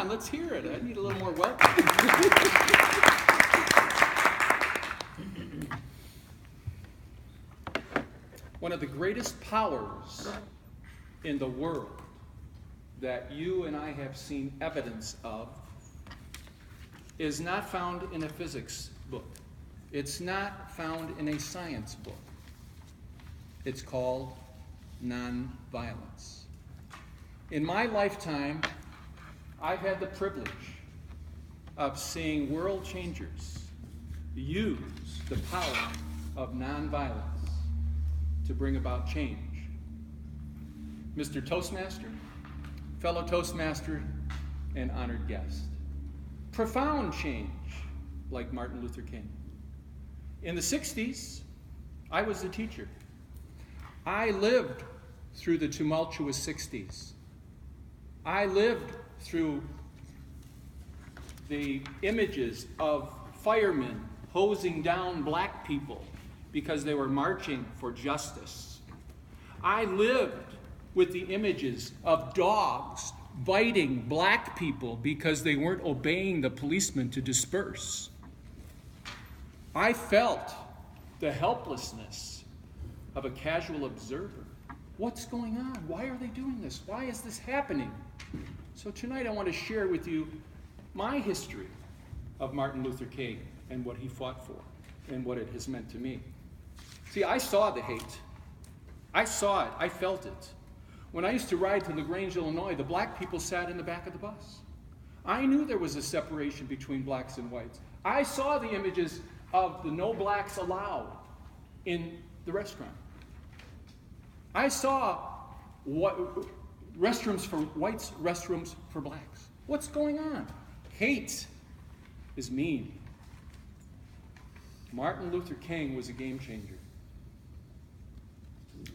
on, let's hear it. I need a little more welcome. One of the greatest powers in the world that you and I have seen evidence of is not found in a physics book. It's not found in a science book. It's called nonviolence. In my lifetime, I've had the privilege of seeing world changers use the power of nonviolence to bring about change. Mr. Toastmaster, fellow Toastmaster, and honored guest. Profound change, like Martin Luther King. In the 60s, I was a teacher. I lived through the tumultuous 60s. I lived through the images of firemen hosing down black people because they were marching for justice. I lived with the images of dogs biting black people because they weren't obeying the policemen to disperse. I felt the helplessness of a casual observer. What's going on? Why are they doing this? Why is this happening? So tonight I want to share with you my history of Martin Luther King and what he fought for and what it has meant to me. See, I saw the hate. I saw it. I felt it. When I used to ride to LaGrange, Illinois, the black people sat in the back of the bus. I knew there was a separation between blacks and whites. I saw the images of the no blacks allowed in the restaurant. I saw what restrooms for whites, restrooms for blacks. What's going on? Hate is mean. Martin Luther King was a game changer.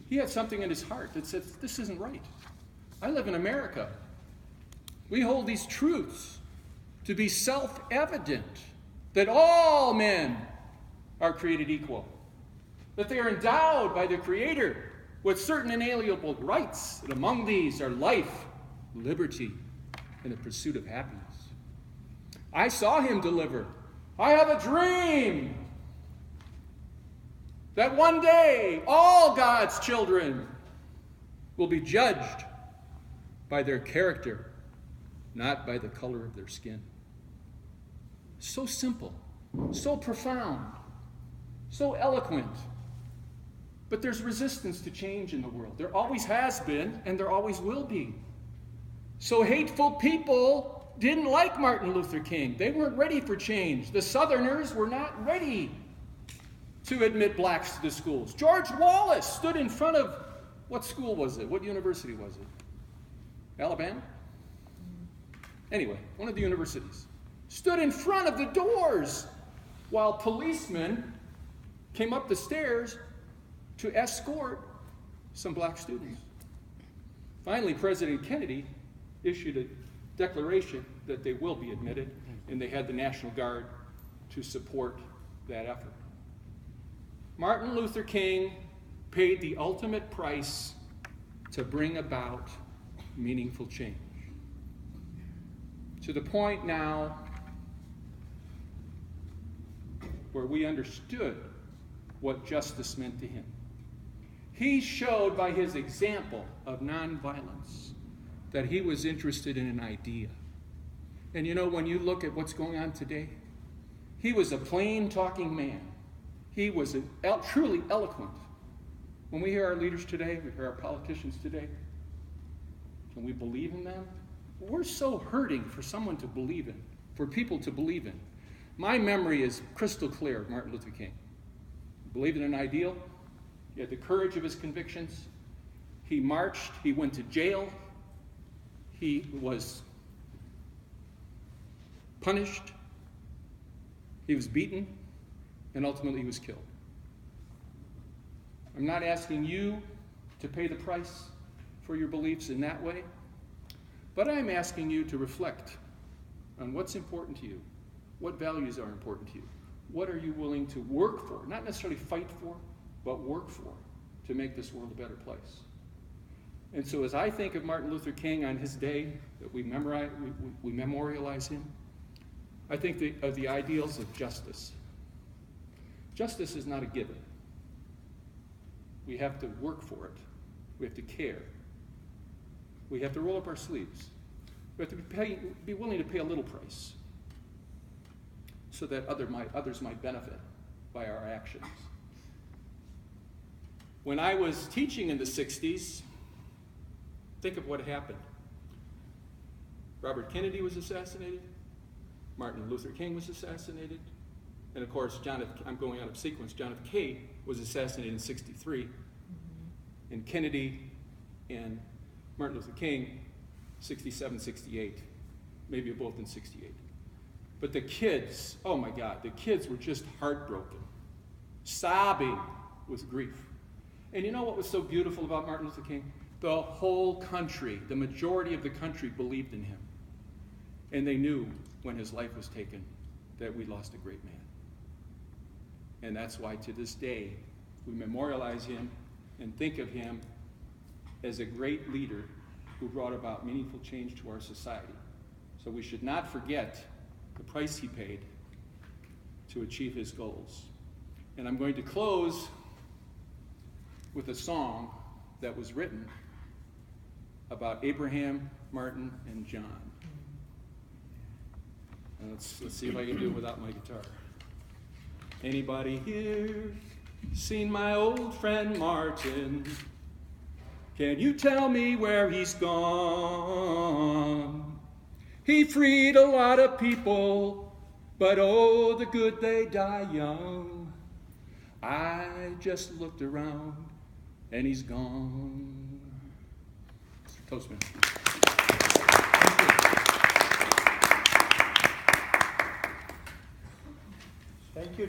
He had something in his heart that said, this isn't right. I live in America. We hold these truths to be self-evident, that all men are created equal, that they are endowed by the Creator with certain inalienable rights, and among these are life, liberty, and the pursuit of happiness. I saw him deliver. I have a dream that one day all God's children will be judged by their character, not by the color of their skin. So simple, so profound, so eloquent. But there's resistance to change in the world. There always has been, and there always will be. So hateful people didn't like Martin Luther King. They weren't ready for change. The Southerners were not ready to admit blacks to the schools. George Wallace stood in front of, what school was it? What university was it? Alabama? Anyway, one of the universities. Stood in front of the doors while policemen came up the stairs to escort some black students. Finally, President Kennedy issued a declaration that they will be admitted, and they had the National Guard to support that effort. Martin Luther King paid the ultimate price to bring about meaningful change. To the point now where we understood what justice meant to him. He showed by his example of nonviolence that he was interested in an idea. And you know, when you look at what's going on today, he was a plain talking man. He was truly eloquent. When we hear our leaders today, we hear our politicians today, can we believe in them? We're so hurting for someone to believe in, for people to believe in. My memory is crystal clear of Martin Luther King. He believed in an ideal. He had the courage of his convictions. He marched. He went to jail. He was punished. He was beaten. And ultimately he was killed. I'm not asking you to pay the price for your beliefs in that way, but I'm asking you to reflect on what's important to you, what values are important to you, what are you willing to work for, not necessarily fight for, but work for, to make this world a better place. And so as I think of Martin Luther King on his day, that we memorialize him, I think of the ideals of justice. Justice is not a given. We have to work for it. We have to care. We have to roll up our sleeves. We have to be willing to pay a little price so that others might benefit by our actions. When I was teaching in the 60s, think of what happened. Robert Kennedy was assassinated. Martin Luther King was assassinated. And of course, I'm going out of sequence, John F. Kennedy was assassinated in 63. And Kennedy and Martin Luther King, 67, 68. Maybe both in 68. But the kids, oh my God, the kids were just heartbroken, sobbing with grief. And you know what was so beautiful about Martin Luther King? The whole country, the majority of the country believed in him. And they knew when his life was taken that we lost a great man. And that's why to this day, we memorialize him and think of him as a great leader who brought about meaningful change to our society. So we should not forget the price he paid to achieve his goals. And I'm going to close with a song that was written about Abraham, Martin, and John. And let's see if I can do it without my guitar. Anybody here seen my old friend Martin? Can you tell me where he's gone? He freed a lot of people, but oh, the good they die young. I just looked around and he's gone. Toastman. Thank you.